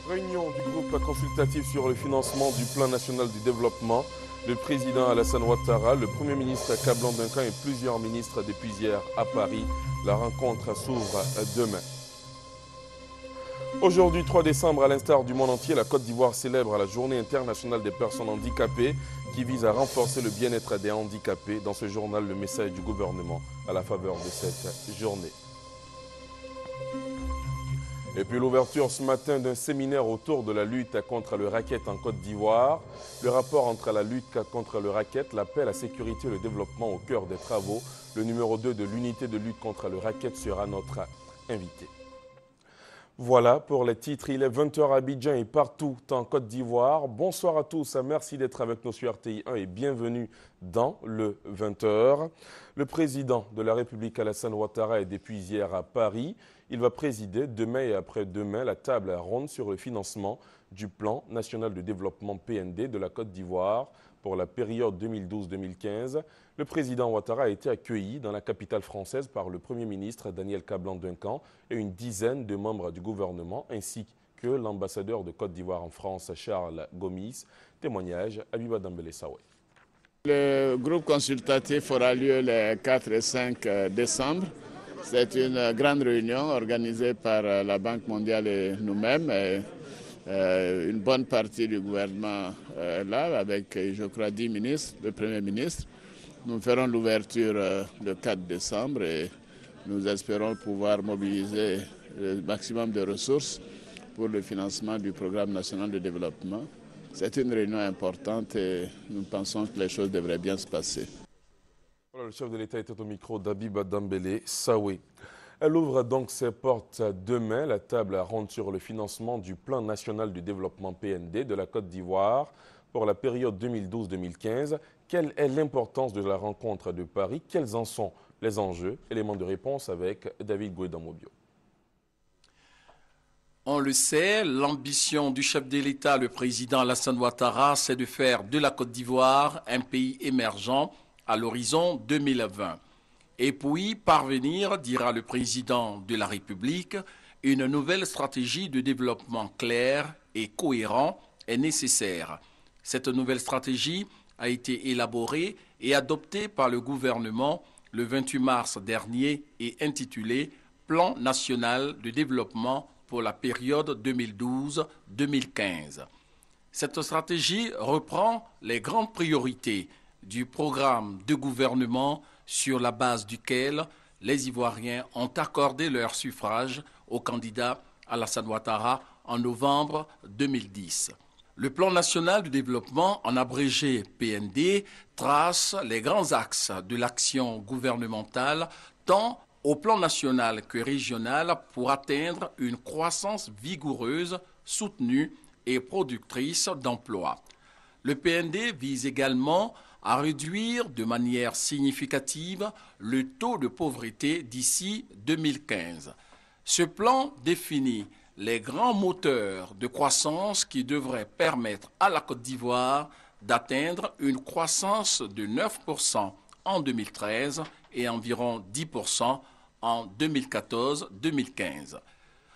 Réunion du groupe consultatif sur le financement du plan national du développement. Le président Alassane Ouattara, le premier ministre Kablan Duncan et plusieurs ministres depuis hier à Paris. La rencontre s'ouvre demain. Aujourd'hui, 3 décembre, à l'instar du monde entier, la Côte d'Ivoire célèbre la Journée internationale des personnes handicapées qui vise à renforcer le bien-être des handicapés. Dans ce journal, le message du gouvernement à la faveur de cette journée. Et puis l'ouverture ce matin d'un séminaire autour de la lutte contre le racket en Côte d'Ivoire. Le rapport entre la lutte contre le racket, la paix, la sécurité et le développement au cœur des travaux. Le numéro 2 de l'unité de lutte contre le racket sera notre invité. Voilà pour les titres. Il est 20h à Abidjan et partout en Côte d'Ivoire. Bonsoir à tous. Merci d'être avec nous sur RTI 1 et bienvenue dans le 20h. Le président de la République Alassane Ouattara est depuis hier à Paris. Il va présider demain et après-demain la table ronde sur le financement du plan national de développement PND de la Côte d'Ivoire pour la période 2012-2015. Le président Ouattara a été accueilli dans la capitale française par le Premier ministre Daniel Kablan Duncan et une dizaine de membres du gouvernement ainsi que l'ambassadeur de Côte d'Ivoire en France, Charles Gomis. Témoignage Abiba Dambélé-Sawé. Le groupe consultatif aura lieu les 4 et 5 décembre. C'est une grande réunion organisée par la Banque mondiale et nous-mêmes. Une bonne partie du gouvernement là, avec, je crois, 10 ministres, le Premier ministre. Nous ferons l'ouverture le 4 décembre et nous espérons pouvoir mobiliser le maximum de ressources pour le financement du programme national de développement. C'est une réunion importante et nous pensons que les choses devraient bien se passer. Voilà, le chef de l'État était au micro d'Abiba Dambélé-Sawé. Elle ouvre donc ses portes demain, la table ronde sur le financement du plan national du développement PND de la Côte d'Ivoire pour la période 2012-2015. Quelle est l'importance de la rencontre de Paris? Quels en sont les enjeux? Élément de réponse avec David Gouedamobio. On le sait, l'ambition du chef de l'État, le président Alassane Ouattara, c'est de faire de la Côte d'Ivoire un pays émergent à l'horizon 2020. Et pour y parvenir, dira le président de la République, une nouvelle stratégie de développement claire et cohérent est nécessaire. Cette nouvelle stratégie a été élaborée et adoptée par le gouvernement le 28 mars dernier et intitulée « Plan national de développement pour la période 2012-2015 ». Cette stratégie reprend les grandes priorités du programme de gouvernement sur la base duquel les Ivoiriens ont accordé leur suffrage au candidat Alassane Ouattara en novembre 2010. Le plan national de développement, en abrégé PND, trace les grands axes de l'action gouvernementale tant au plan national que régional pour atteindre une croissance vigoureuse, soutenue et productrice d'emplois. Le PND vise également à réduire de manière significative le taux de pauvreté d'ici 2015. Ce plan définit les grands moteurs de croissance qui devraient permettre à la Côte d'Ivoire d'atteindre une croissance de 9% en 2013 et environ 10% en 2014-2015.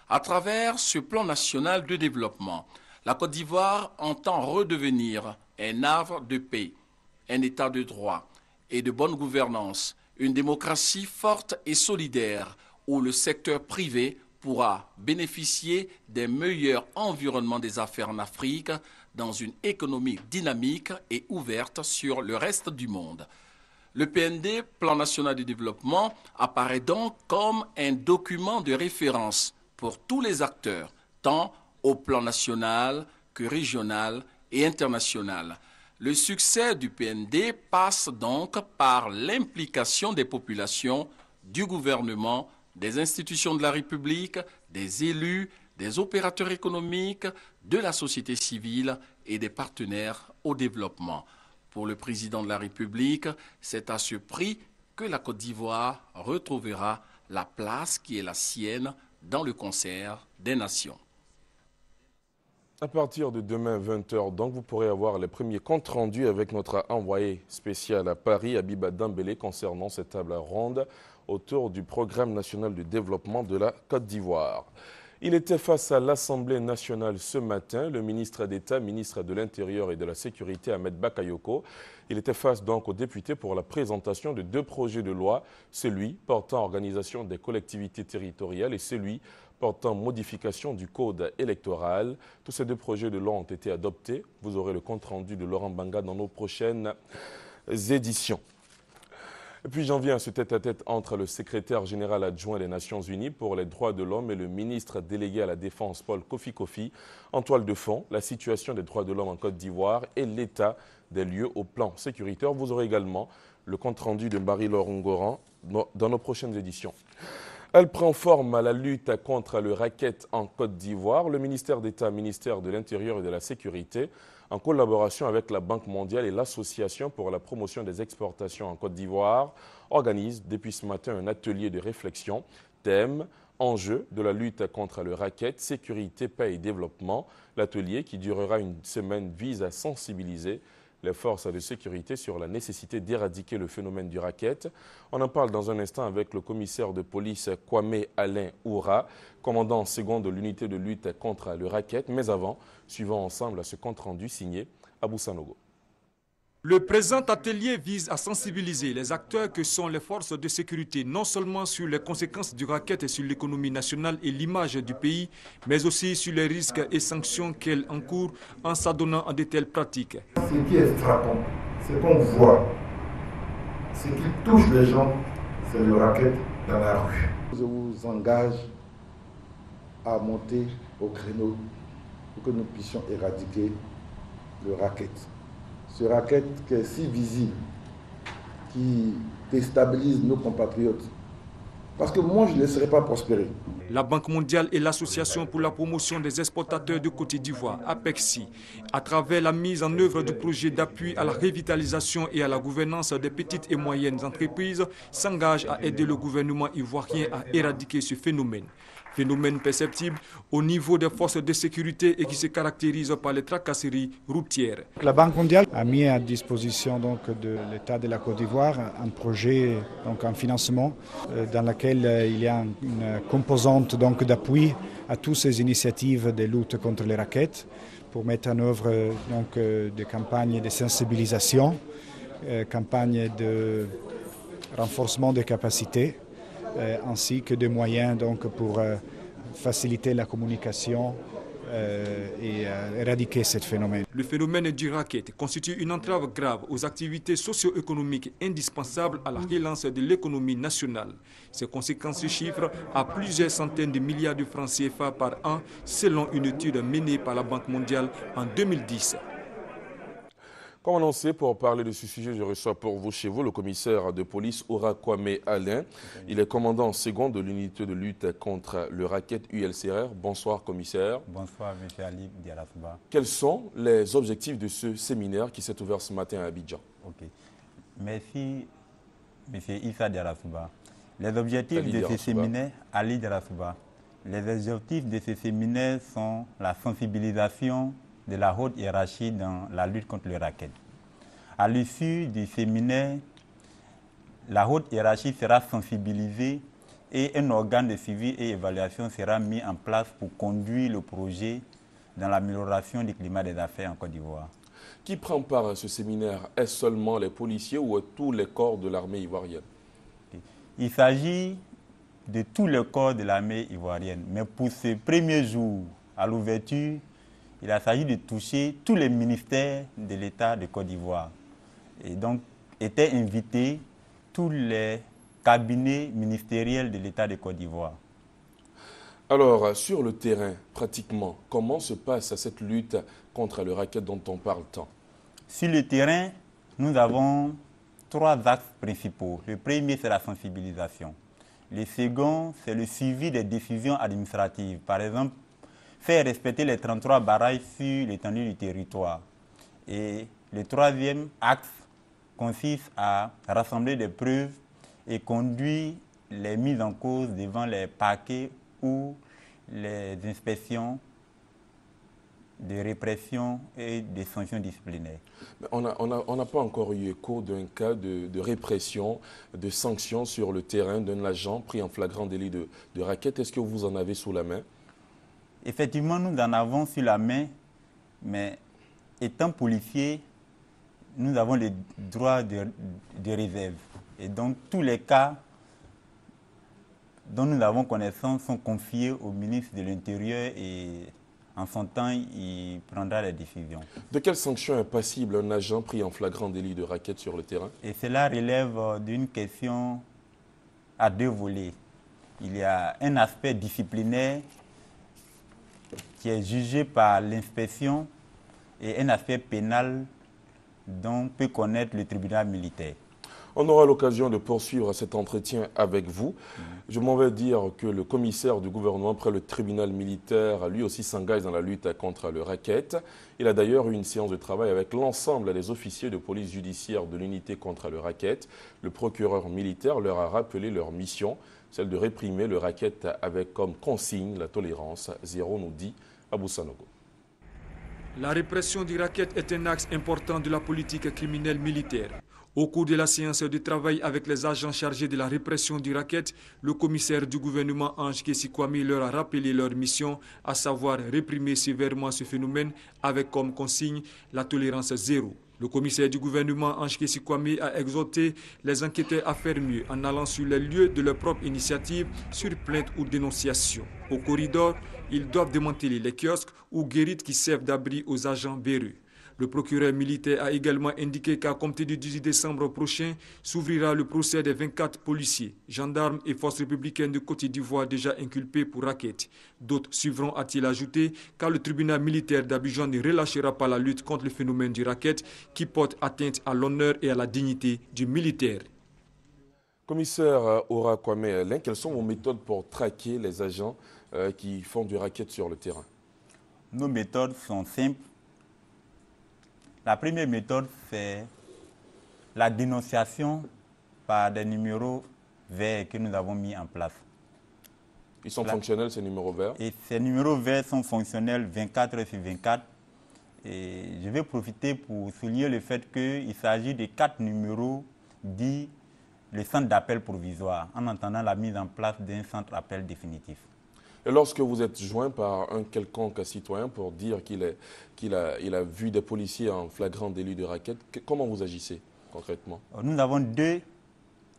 À travers ce plan national de développement, la Côte d'Ivoire entend redevenir un havre de paix, un état de droit et de bonne gouvernance, une démocratie forte et solidaire où le secteur privé pourra bénéficier des meilleurs environnements des affaires en Afrique dans une économie dynamique et ouverte sur le reste du monde. Le PND, Plan national de développement, apparaît donc comme un document de référence pour tous les acteurs, tant au plan national que régional et international. Le succès du PND passe donc par l'implication des populations, du gouvernement, des institutions de la République, des élus, des opérateurs économiques, de la société civile et des partenaires au développement. Pour le président de la République, c'est à ce prix que la Côte d'Ivoire retrouvera la place qui est la sienne dans le concert des nations. À partir de demain 20h, donc, vous pourrez avoir les premiers comptes rendus avec notre envoyé spécial à Paris, Abiba Dambélé, concernant cette table ronde autour du programme national de développement de la Côte d'Ivoire. Il était face à l'Assemblée nationale ce matin, le ministre d'État, ministre de l'Intérieur et de la Sécurité, Ahmed Bakayoko. Il était face donc aux députés pour la présentation de 2 projets de loi, celui portant organisation des collectivités territoriales et celui portant modification du code électoral. Tous ces 2 projets de loi ont été adoptés. Vous aurez le compte-rendu de Laurent Banga dans nos prochaines éditions. Et puis j'en viens à ce tête-à-tête entre le secrétaire général adjoint des Nations Unies pour les droits de l'homme et le ministre délégué à la Défense, Paul Kofi Kofi. En toile de fond, la situation des droits de l'homme en Côte d'Ivoire et l'état des lieux au plan sécuritaire. Vous aurez également le compte-rendu de Marie-Laure Ngoran dans nos prochaines éditions. Elle prend forme à la lutte contre le racket en Côte d'Ivoire. Le ministère d'État, ministère de l'Intérieur et de la Sécurité, en collaboration avec la Banque mondiale et l'Association pour la promotion des exportations en Côte d'Ivoire, organise depuis ce matin un atelier de réflexion. Thème, enjeu de la lutte contre le racket, sécurité, paix et développement. L'atelier, qui durera une semaine, vise à sensibiliser les forces de sécurité sur la nécessité d'éradiquer le phénomène du racket. On en parle dans un instant avec le commissaire de police Kwame Alain Oura, commandant second de l'unité de lutte contre le racket. Mais avant, suivons ensemble à ce compte-rendu signé Abou Sanogo. Le présent atelier vise à sensibiliser les acteurs que sont les forces de sécurité, non seulement sur les conséquences du racket et sur l'économie nationale et l'image du pays, mais aussi sur les risques et sanctions qu'elles encourent en s'adonnant à de telles pratiques. Ce qui est frappant, c'est qu'on voit, ce qui touche les gens, c'est le racket dans la rue. Je vous engage à monter au créneau pour que nous puissions éradiquer le racket. Ce racket qui est si visible, qui déstabilise nos compatriotes. Parce que moi, je ne laisserai pas prospérer. La Banque mondiale et l'Association pour la promotion des exportateurs de Côte d'Ivoire, APEXI, à travers la mise en œuvre du projet d'appui à la revitalisation et à la gouvernance des petites et moyennes entreprises, s'engagent à aider le gouvernement ivoirien à éradiquer ce phénomène. Phénomène perceptible au niveau des forces de sécurité et qui se caractérise par les tracasseries routières. La Banque mondiale a mis à disposition donc, de l'État de la Côte d'Ivoire un projet, donc un financement dans lequel il y a une composante d'appui à toutes ces initiatives de lutte contre les rackets pour mettre en œuvre donc, des campagnes de sensibilisation, campagnes de renforcement des capacités, ainsi que des moyens donc, pour faciliter la communication et éradiquer ce phénomène. Le phénomène du racket constitue une entrave grave aux activités socio-économiques indispensables à la relance de l'économie nationale. Ses conséquences se chiffrent à plusieurs centaines de milliards de francs CFA par an, selon une étude menée par la Banque mondiale en 2010. Comme annoncé, pour parler de ce sujet, je reçois pour vous chez vous le commissaire de police Oura Kwame Alain. Il est commandant second de l'unité de lutte contre le racket ULCR. Bonsoir commissaire. Bonsoir M. Ali Diarasouba. Quels sont les objectifs de ce séminaire qui s'est ouvert ce matin à Abidjan? Ok. Merci M. Issa Diarasouba. Les objectifs de ce séminaire, Ali Diarasouba, les objectifs de ce séminaire sont la sensibilisation de la haute hiérarchie dans la lutte contre le racket. À l'issue du séminaire, la haute hiérarchie sera sensibilisée et un organe de suivi et évaluation sera mis en place pour conduire le projet dans l'amélioration du climat des affaires en Côte d'Ivoire. Qui prend part à ce séminaire? Est-ce seulement les policiers ou tous les corps de l'armée ivoirienne? Il s'agit de tous les corps de l'armée ivoirienne. Mais pour ce premier jour, à l'ouverture, il a s'agit de toucher tous les ministères de l'État de Côte d'Ivoire. Et donc, étaient invités tous les cabinets ministériels de l'État de Côte d'Ivoire. Alors, sur le terrain, pratiquement, comment se passe cette lutte contre le racket dont on parle tant? Sur le terrain, nous avons 3 axes principaux. Le premier, c'est la sensibilisation. Le second, c'est le suivi des décisions administratives. Par exemple, faire respecter les 33 barrages sur l'étendue du territoire. Et le troisième axe consiste à rassembler des preuves et conduire les mises en cause devant les parquets ou les inspections de répression et des sanctions disciplinaires. Mais on n'a pas encore eu écho d'un cas de répression, de sanctions sur le terrain d'un agent pris en flagrant délit de racket. Est-ce que vous en avez sous la main? Effectivement, nous en avons sur la main, mais étant policiers, nous avons les droits de réserve. Et donc, tous les cas dont nous avons connaissance sont confiés au ministre de l'Intérieur et en son temps, il prendra les décisions. De quelles sanctions est passible un agent pris en flagrant délit de racket sur le terrain? Et cela relève d'une question à deux volets. Il y a un aspect disciplinaire qui est jugé par l'inspection et un aspect pénal dont peut connaître le tribunal militaire. On aura l'occasion de poursuivre cet entretien avec vous. Je m'en vais dire que le commissaire du gouvernement près le tribunal militaire, lui aussi s'engage dans la lutte contre le racket. Il a d'ailleurs eu une séance de travail avec l'ensemble des officiers de police judiciaire de l'unité contre le racket. Le procureur militaire leur a rappelé leur mission, celle de réprimer le racket avec comme consigne la tolérance zéro, nous dit Abou Sanogo. La répression du racket est un axe important de la politique criminelle militaire. Au cours de la séance de travail avec les agents chargés de la répression du racket, le commissaire du gouvernement Ange Kessi Kwame leur a rappelé leur mission, à savoir réprimer sévèrement ce phénomène avec comme consigne la tolérance zéro. Le commissaire du gouvernement Ange Kessi Kwame a exhorté les enquêteurs à faire mieux en allant sur les lieux de leur propre initiative sur plainte ou dénonciation. Au corridor, ils doivent démanteler les kiosques ou guérites qui servent d'abri aux agents véreux. Le procureur militaire a également indiqué qu'à compter du 18 décembre prochain, s'ouvrira le procès des 24 policiers, gendarmes et forces républicaines de Côte d'Ivoire déjà inculpés pour racket. D'autres suivront, a-t-il ajouté, car le tribunal militaire d'Abidjan ne relâchera pas la lutte contre le phénomène du racket qui porte atteinte à l'honneur et à la dignité du militaire. Commissaire Ora Kwame Alain, quelles sont vos méthodes pour traquer les agents qui font du racket sur le terrain? Nos méthodes sont simples. La première méthode, c'est la dénonciation par des numéros verts que nous avons mis en place. Ils sont fonctionnels, ces numéros verts? Et ces numéros verts sont fonctionnels 24 heures sur 24. Et je vais profiter pour souligner le fait qu'il s'agit de 4 numéros dits le centre d'appel provisoire, en attendant la mise en place d'un centre d'appel définitif. Et lorsque vous êtes joint par un quelconque citoyen pour dire qu'il a vu des policiers en flagrant délit de racket, comment vous agissez concrètement? Nous avons deux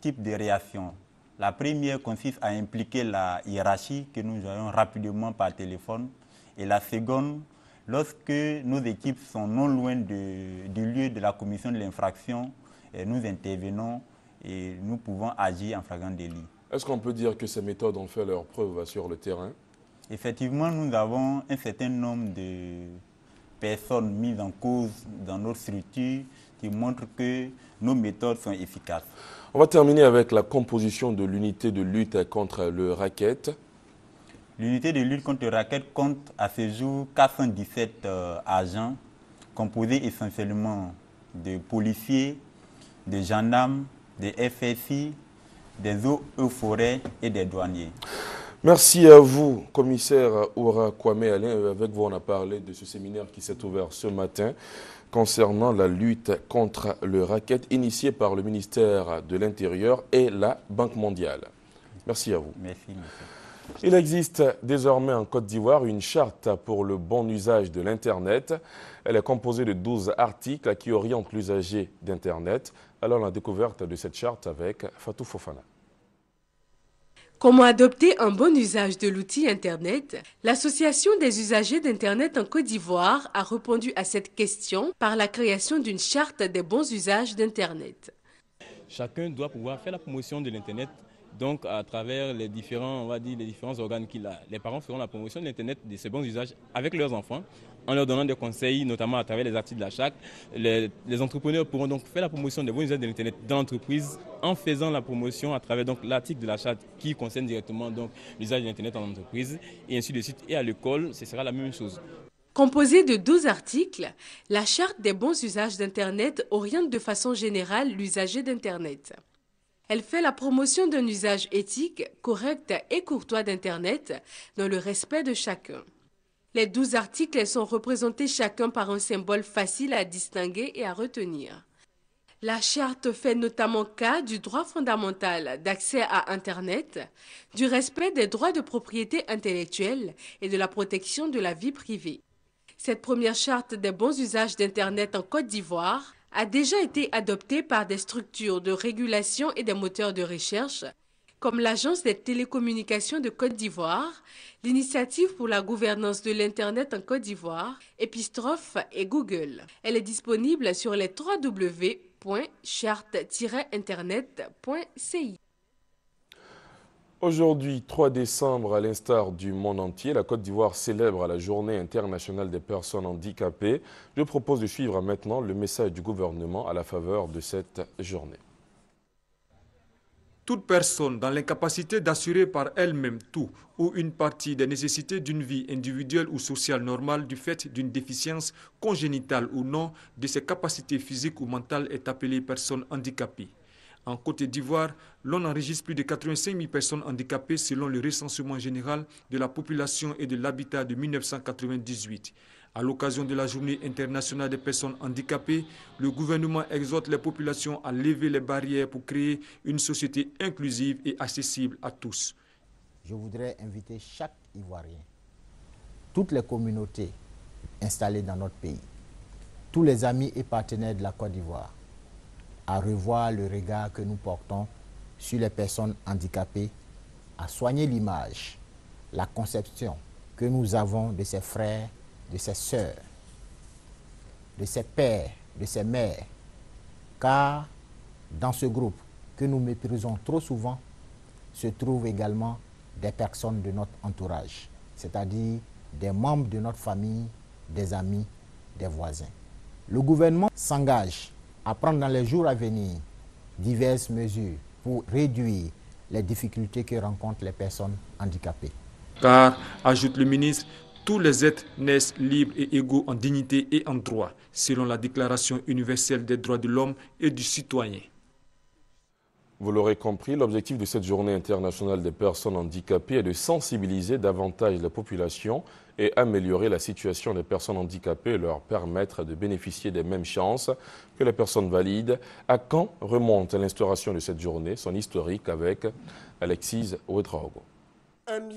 types de réactions. La première consiste à impliquer la hiérarchie que nous voyons rapidement par téléphone. Et la seconde, lorsque nos équipes sont non loin du lieu de la commission de l'infraction, nous intervenons et nous pouvons agir en flagrant délit. Est-ce qu'on peut dire que ces méthodes ont fait leur preuve sur le terrain? Effectivement, nous avons un certain nombre de personnes mises en cause dans notre structure qui montrent que nos méthodes sont efficaces. On va terminer avec la composition de l'unité de lutte contre le racket. L'unité de lutte contre le racket compte à ce jour 417 agents, composés essentiellement de policiers, de gendarmes, de FSI, des eaux et forêts et des douaniers. Merci à vous, commissaire Ora Kwame Alain. Avec vous, on a parlé de ce séminaire qui s'est ouvert ce matin concernant la lutte contre le racket initié par le ministère de l'Intérieur et la Banque mondiale. Merci à vous. Merci, monsieur. Il existe désormais en Côte d'Ivoire une charte pour le bon usage de l'Internet. Elle est composée de 12 articles qui orientent l'usager d'Internet. Alors la découverte de cette charte avec Fatou Fofana. Comment adopter un bon usage de l'outil Internet? L'Association des usagers d'Internet en Côte d'Ivoire a répondu à cette question par la création d'une charte des bons usages d'Internet. Chacun doit pouvoir faire la promotion de l'Internet. Donc, à travers les différents, les différents organes qu'il a, les parents feront la promotion de l'Internet, de ces bons usages avec leurs enfants, en leur donnant des conseils, notamment à travers les articles de la charte. Les entrepreneurs pourront donc faire la promotion des bons usages de l'Internet dans l'entreprise en faisant la promotion à travers l'article de la charte qui concerne directement l'usage de l'Internet en entreprise et ainsi de suite. Et à l'école, ce sera la même chose. Composée de 12 articles, la charte des bons usages d'Internet oriente de façon générale l'usager d'Internet. Elle fait la promotion d'un usage éthique, correct et courtois d'Internet dans le respect de chacun. Les 12 articles sont représentés chacun par un symbole facile à distinguer et à retenir. La charte fait notamment cas du droit fondamental d'accès à Internet, du respect des droits de propriété intellectuelle et de la protection de la vie privée. Cette première charte des bons usages d'Internet en Côte d'Ivoire a déjà été adoptée par des structures de régulation et des moteurs de recherche, comme l'Agence des télécommunications de Côte d'Ivoire, l'Initiative pour la gouvernance de l'Internet en Côte d'Ivoire, Epistrophe et Google. Elle est disponible sur les www.charte-internet.ci. Aujourd'hui, 3 décembre, à l'instar du monde entier, la Côte d'Ivoire célèbre la Journée internationale des personnes handicapées. Je propose de suivre maintenant le message du gouvernement à la faveur de cette journée. Toute personne dans l'incapacité d'assurer par elle-même tout ou une partie des nécessités d'une vie individuelle ou sociale normale du fait d'une déficience congénitale ou non de ses capacités physiques ou mentales est appelée personne handicapée. En Côte d'Ivoire, l'on enregistre plus de 85 000 personnes handicapées selon le recensement général de la population et de l'habitat de 1998. À l'occasion de la Journée internationale des personnes handicapées, le gouvernement exhorte les populations à lever les barrières pour créer une société inclusive et accessible à tous. Je voudrais inviter chaque Ivoirien, toutes les communautés installées dans notre pays, tous les amis et partenaires de la Côte d'Ivoire, à revoir le regard que nous portons sur les personnes handicapées, à soigner l'image, la conception que nous avons de ses frères, de ses sœurs, de ses pères, de ses mères, car dans ce groupe que nous méprisons trop souvent se trouvent également des personnes de notre entourage, c'est-à-dire des membres de notre famille, des amis, des voisins. Le gouvernement s'engage à prendre dans les jours à venir diverses mesures pour réduire les difficultés que rencontrent les personnes handicapées. Car, ajoute le ministre, tous les êtres naissent libres et égaux en dignité et en droit, selon la Déclaration universelle des droits de l'homme et du citoyen. Vous l'aurez compris, l'objectif de cette journée internationale des personnes handicapées est de sensibiliser davantage la population et améliorer la situation des personnes handicapées et leur permettre de bénéficier des mêmes chances que les personnes valides. À quand remonte l'instauration de cette journée, son historique avec Alexis Ouedraogo. 1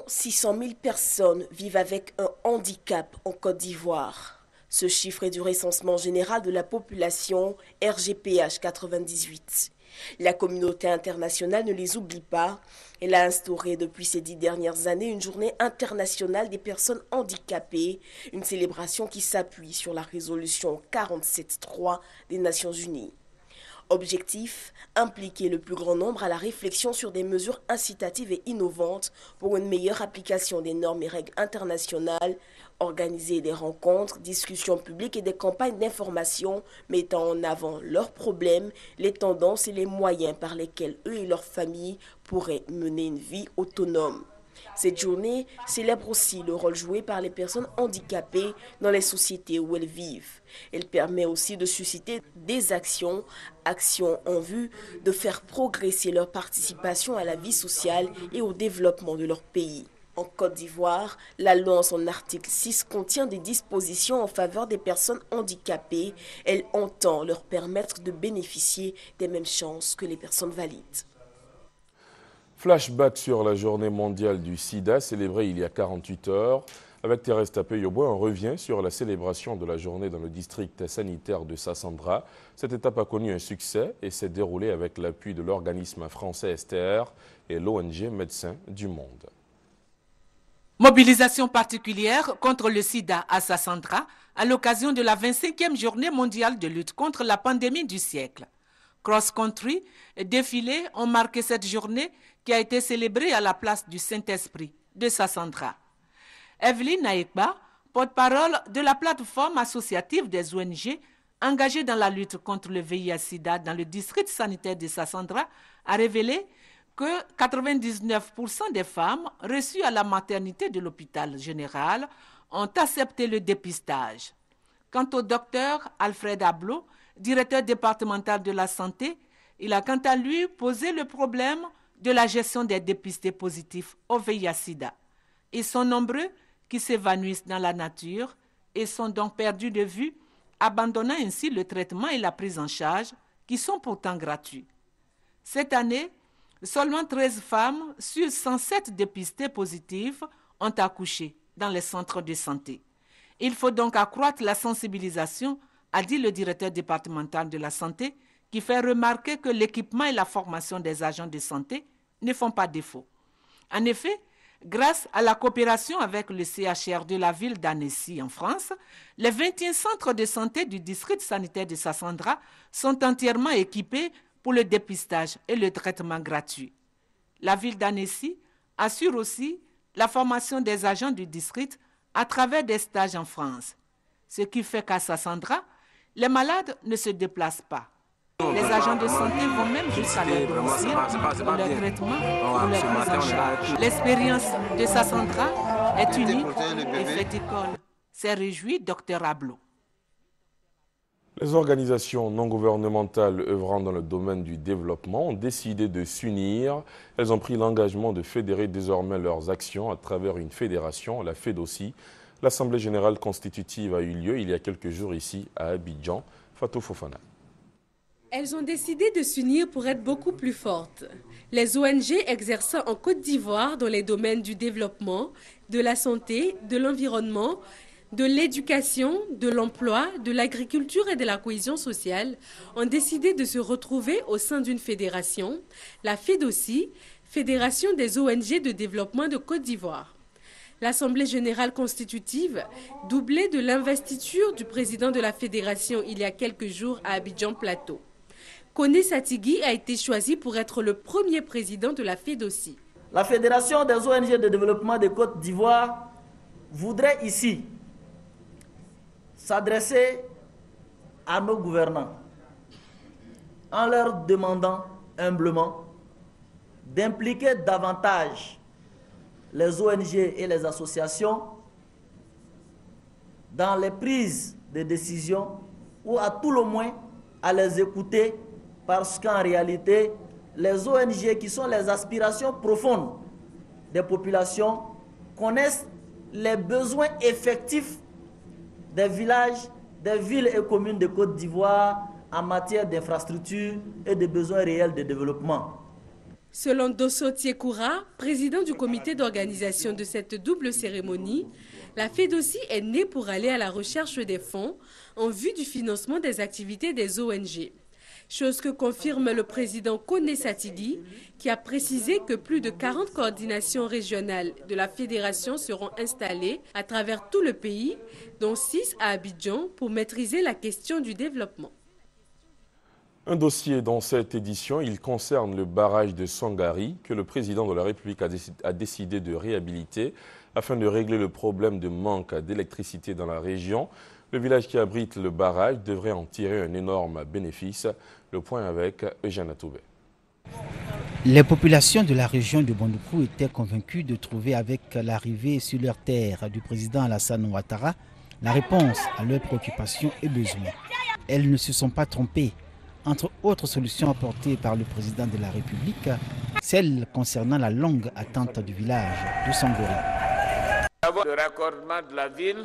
600 000 personnes vivent avec un handicap en Côte d'Ivoire. Ce chiffre est du recensement général de la population RGPH 98. La communauté internationale ne les oublie pas. Elle a instauré depuis ces 10 dernières années une journée internationale des personnes handicapées, une célébration qui s'appuie sur la résolution 47.3 des Nations Unies. Objectif, impliquer le plus grand nombre à la réflexion sur des mesures incitatives et innovantes pour une meilleure application des normes et règles internationales, organiser des rencontres, discussions publiques et des campagnes d'information mettant en avant leurs problèmes, les tendances et les moyens par lesquels eux et leurs familles pourraient mener une vie autonome. Cette journée célèbre aussi le rôle joué par les personnes handicapées dans les sociétés où elles vivent. Elle permet aussi de susciter des actions en vue de faire progresser leur participation à la vie sociale et au développement de leur pays. En Côte d'Ivoire, la loi en son article 6 contient des dispositions en faveur des personnes handicapées. Elle entend leur permettre de bénéficier des mêmes chances que les personnes valides. Flashback sur la journée mondiale du sida célébrée il y a 48 heures. Avec Thérèse Tapé-Yoboy, on revient sur la célébration de la journée dans le district sanitaire de Sassandra. Cette étape a connu un succès et s'est déroulée avec l'appui de l'organisme français STR et l'ONG Médecins du Monde. Mobilisation particulière contre le sida à Sassandra à l'occasion de la 25e journée mondiale de lutte contre la pandémie du siècle. Cross-country et défilé ont marqué cette journée qui a été célébrée à la place du Saint-Esprit de Sassandra. Evelyne Naekba, porte-parole de la plateforme associative des ONG engagée dans la lutte contre le VIH-Sida dans le district sanitaire de Sassandra, a révélé que 99% des femmes reçues à la maternité de l'hôpital général ont accepté le dépistage. Quant au docteur Alfred Ablo, directeur départemental de la santé, il a quant à lui posé le problème de la gestion des dépistés positifs au VIH-Sida. Ils sont nombreux qui s'évanouissent dans la nature et sont donc perdus de vue, abandonnant ainsi le traitement et la prise en charge qui sont pourtant gratuits. Cette année, seulement 13 femmes sur 107 dépistées positives ont accouché dans les centres de santé. Il faut donc accroître la sensibilisation, a dit le directeur départemental de la santé, qui fait remarquer que l'équipement et la formation des agents de santé ne font pas défaut. En effet, grâce à la coopération avec le CHR de la ville d'Annecy en France, les 21 centres de santé du district sanitaire de Sassandra sont entièrement équipés pour le dépistage et le traitement gratuit. La ville d'Annecy assure aussi la formation des agents du district à travers des stages en France, ce qui fait qu'à Sassandra, les malades ne se déplacent pas. Les agents de santé vont même jusqu'à leur domicile pour leur traitement, pour leur prise en charge. L'expérience de Sassandra est unique et fait école. C'est réjoui Dr Ablo. Les organisations non gouvernementales œuvrant dans le domaine du développement ont décidé de s'unir. Elles ont pris l'engagement de fédérer désormais leurs actions à travers une fédération, la FEDOSI. L'Assemblée générale constitutive a eu lieu il y a quelques jours ici à Abidjan. Fatou Fofana. Elles ont décidé de s'unir pour être beaucoup plus fortes. Les ONG exerçant en Côte d'Ivoire dans les domaines du développement, de la santé, de l'environnement, de l'éducation, de l'emploi, de l'agriculture et de la cohésion sociale ont décidé de se retrouver au sein d'une fédération, la FEDOSI, Fédération des ONG de développement de Côte d'Ivoire. L'Assemblée générale constitutive, doublée de l'investiture du président de la fédération il y a quelques jours à Abidjan Plateau. Koné Satigui a été choisi pour être le premier président de la FEDOSI. La Fédération des ONG de développement de Côte d'Ivoire voudrait ici s'adresser à nos gouvernants en leur demandant humblement d'impliquer davantage les ONG et les associations dans les prises de décision ou à tout le moins à les écouter, parce qu'en réalité, les ONG qui sont les aspirations profondes des populations connaissent les besoins effectifs des villages, des villes et communes de Côte d'Ivoire en matière d'infrastructures et de besoins réels de développement. Selon Dosso Tiekoura, président du comité d'organisation de cette double cérémonie, la FEDOSI est née pour aller à la recherche des fonds en vue du financement des activités des ONG. Chose que confirme le président Koné Satigui, qui a précisé que plus de 40 coordinations régionales de la fédération seront installées à travers tout le pays, dont 6 à Abidjan, pour maîtriser la question du développement. Un dossier dans cette édition, il concerne le barrage de Sangari que le président de la République a décidé de réhabiliter afin de régler le problème de manque d'électricité dans la région. Le village qui abrite le barrage devrait en tirer un énorme bénéfice. Le point avec Eugène Atoubé. Les populations de la région de Bondoukou étaient convaincues de trouver avec l'arrivée sur leur terre du président Alassane Ouattara la réponse à leurs préoccupations et besoins. Elles ne se sont pas trompées. Entre autres solutions apportées par le président de la République, celle concernant la longue attente du village de Sangori. Le raccordement de la ville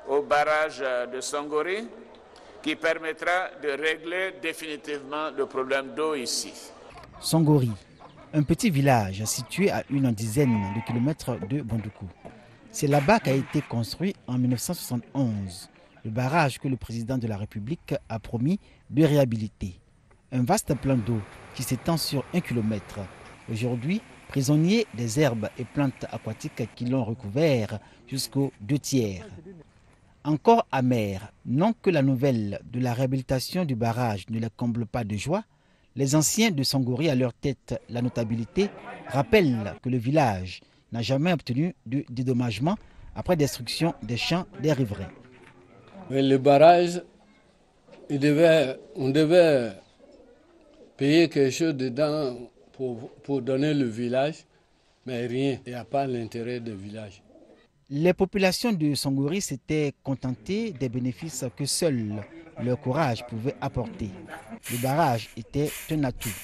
au barrage de Sangori qui permettra de régler définitivement le problème d'eau ici. Sangori, un petit village situé à une dizaine de kilomètres de Bondoukou. C'est là-bas qu'a été construit en 1971 le barrage que le président de la République a promis de réhabiliter. Un vaste plan d'eau qui s'étend sur 1 kilomètre. Aujourd'hui, prisonnier des herbes et plantes aquatiques qui l'ont recouvert jusqu'aux 2 tiers. Encore amer, non que la nouvelle de la réhabilitation du barrage ne les comble pas de joie, les anciens de Sangori, à leur tête la notabilité, rappellent que le village n'a jamais obtenu de dédommagement après destruction des champs des riverains. Mais le barrage, on devait payer quelque chose dedans pour donner le village, mais rien, il n'y a pas l'intérêt du village. Les populations de Sangori s'étaient contentées des bénéfices que seul leur courage pouvait apporter. Le barrage était un atout.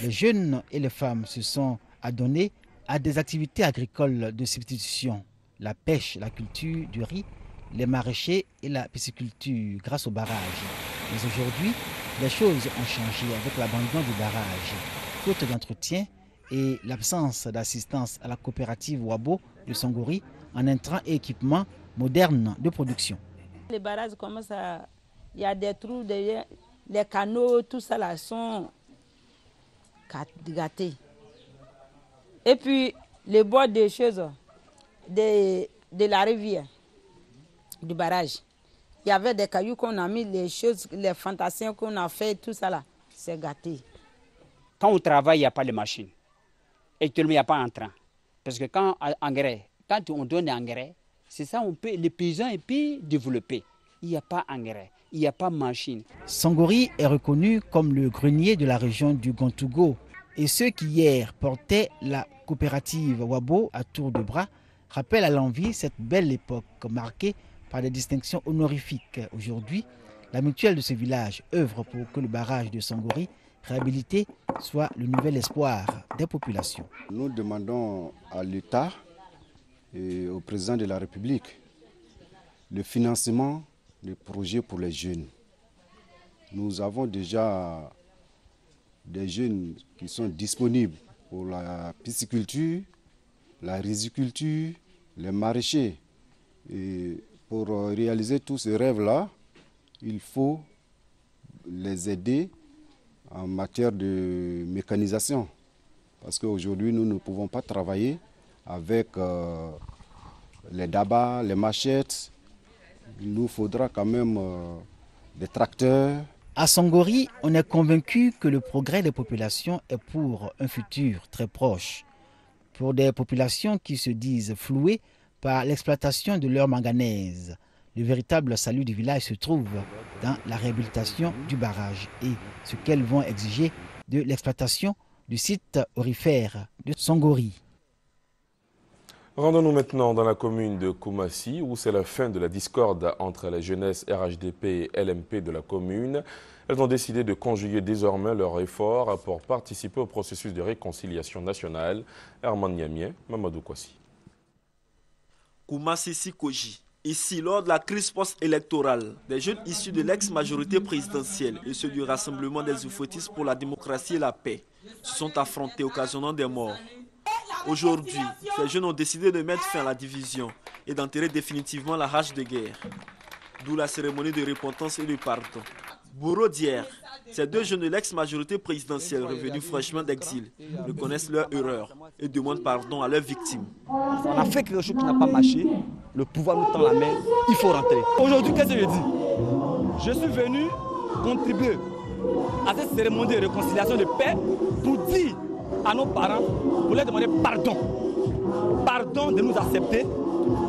Les jeunes et les femmes se sont adonnés à des activités agricoles de substitution, la pêche, la culture du riz, les maraîchers et la pisciculture grâce au barrage. Mais aujourd'hui, les choses ont changé avec l'abandon du barrage, faute d'entretien et l'absence d'assistance à la coopérative Wabo de Songori en intrants et équipements modernes de production. Les barrages commencent à... Il y a des trous, les canaux, tout ça là sont gâtés. Et puis, les bords des choses, de la rivière, du barrage, il y avait des cailloux qu'on a mis, les choses, les fantassins qu'on a fait, tout ça là, c'est gâté. Quand on travaille, il n'y a pas de machine. Actuellement, il n'y a pas d'entrant. Parce que quand on donne engrais, c'est ça, les paysans peuvent développer. Il n'y a pas d'engrais, il n'y a pas de machine. Songori est reconnu comme le grenier de la région du Gontougo. Et ceux qui hier portaient la coopérative Wabo à tour de bras rappellent à l'envi cette belle époque marquée par des distinctions honorifiques. Aujourd'hui, la mutuelle de ce village œuvre pour que le barrage de Songori, réhabilité, soit le nouvel espoir des populations. Nous demandons à l'État et au président de la République le financement des projets pour les jeunes. Nous avons déjà des jeunes qui sont disponibles pour la pisciculture, la riziculture, les maraîchers. Et pour réaliser tous ces rêves-là, il faut les aider en matière de mécanisation. Parce qu'aujourd'hui, nous ne pouvons pas travailler avec les dabas, les machettes. Il nous faudra quand même des tracteurs. À Songori, on est convaincu que le progrès des populations est pour un futur très proche. Pour des populations qui se disent flouées par l'exploitation de leur manganèse, le véritable salut du village se trouve dans la réhabilitation du barrage et ce qu'elles vont exiger de l'exploitation du site aurifère de Songori. Rendons-nous maintenant dans la commune de Koumassi, où c'est la fin de la discorde entre la jeunesse RHDP et LMP de la commune. Elles ont décidé de conjuguer désormais leurs efforts pour participer au processus de réconciliation nationale. Herman Niamien, Mamadou Kwasi. Koumassi Sikoji. Ici, lors de la crise post-électorale, des jeunes issus de l'ex-majorité présidentielle et ceux du Rassemblement des Oufouettistes pour la démocratie et la paix se sont affrontés, occasionnant des morts. Aujourd'hui, ces jeunes ont décidé de mettre fin à la division et d'enterrer définitivement la rage de guerre. D'où la cérémonie de repentance et de pardon. Bourreau d'hier, ces deux jeunes de l'ex-majorité présidentielle revenus fraîchement d'exil reconnaissent leur erreur et demandent pardon à leurs victimes. On a fait quelque chose qui n'a pas marché, le pouvoir nous tend la main, il faut rentrer. Aujourd'hui, qu'est-ce que je dis? Je suis venu contribuer à cette cérémonie de réconciliation de paix pour dire à nos parents, pour leur demander pardon. Pardon de nous accepter,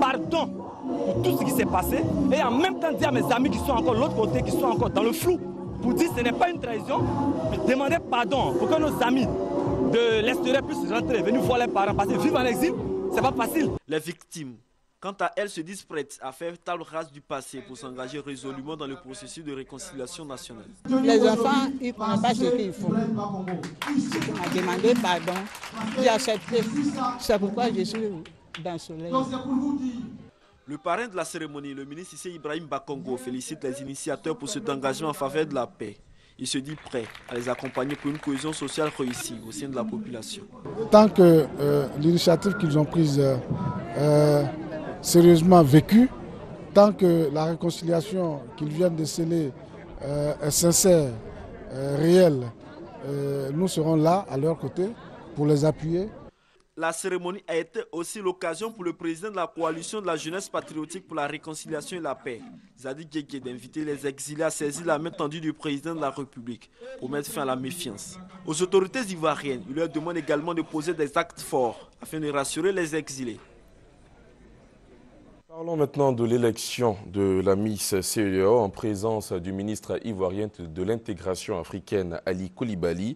pardon pour tout ce qui s'est passé, et en même temps dire à mes amis qui sont encore de l'autre côté, qui sont encore dans le flou, pour dire que ce n'est pas une trahison, mais demander pardon pour que nos amis de l'extérieur puissent rentrer, venir voir leurs parents, parce que vivre en exil, c'est pas facile. Les victimes, quant à elles, se disent prêtes à faire table rase du passé pour s'engager résolument dans le processus de réconciliation nationale. Les enfants, ils ne connaissent pas ce qu'il faut. On a demandé pardon, j'ai accepté. C'est pourquoi je suis dans le soleil. Le parrain de la cérémonie, le ministre Issé Ibrahim Bakongo, félicite les initiateurs pour cet engagement en faveur de la paix. Il se dit prêt à les accompagner pour une cohésion sociale réussie au sein de la population. Tant que l'initiative qu'ils ont prise sérieusement vécue, tant que la réconciliation qu'ils viennent de sceller est sincère, réelle, nous serons là à leur côté pour les appuyer. La cérémonie a été aussi l'occasion pour le président de la coalition de la jeunesse patriotique pour la réconciliation et la paix, Zadi Guégué, d'inviter les exilés à saisir la main tendue du président de la République pour mettre fin à la méfiance. Aux autorités ivoiriennes, il leur demande également de poser des actes forts afin de rassurer les exilés. Parlons maintenant de l'élection de la Miss CEDEAO en présence du ministre ivoirien de l'intégration africaine Ali Koulibaly.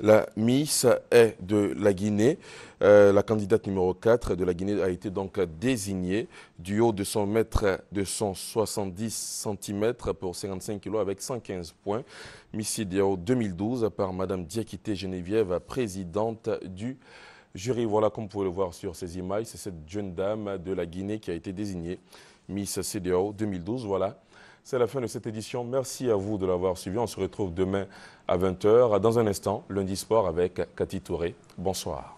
La Miss est de la Guinée. La candidate numéro 4 de la Guinée a été donc désignée du haut de son mètre de 170 cm pour 55 kg avec 115 points. Miss CEDEAO 2012 par Madame Diakité Geneviève, présidente du jury. Voilà, comme vous pouvez le voir sur ces images, c'est cette jeune dame de la Guinée qui a été désignée Miss CEDEAO 2012. Voilà C'est la fin de cette édition. Merci à vous de l'avoir suivi. On se retrouve demain à 20h. Dans un instant, Lundi Sport avec Cathy Touré. Bonsoir.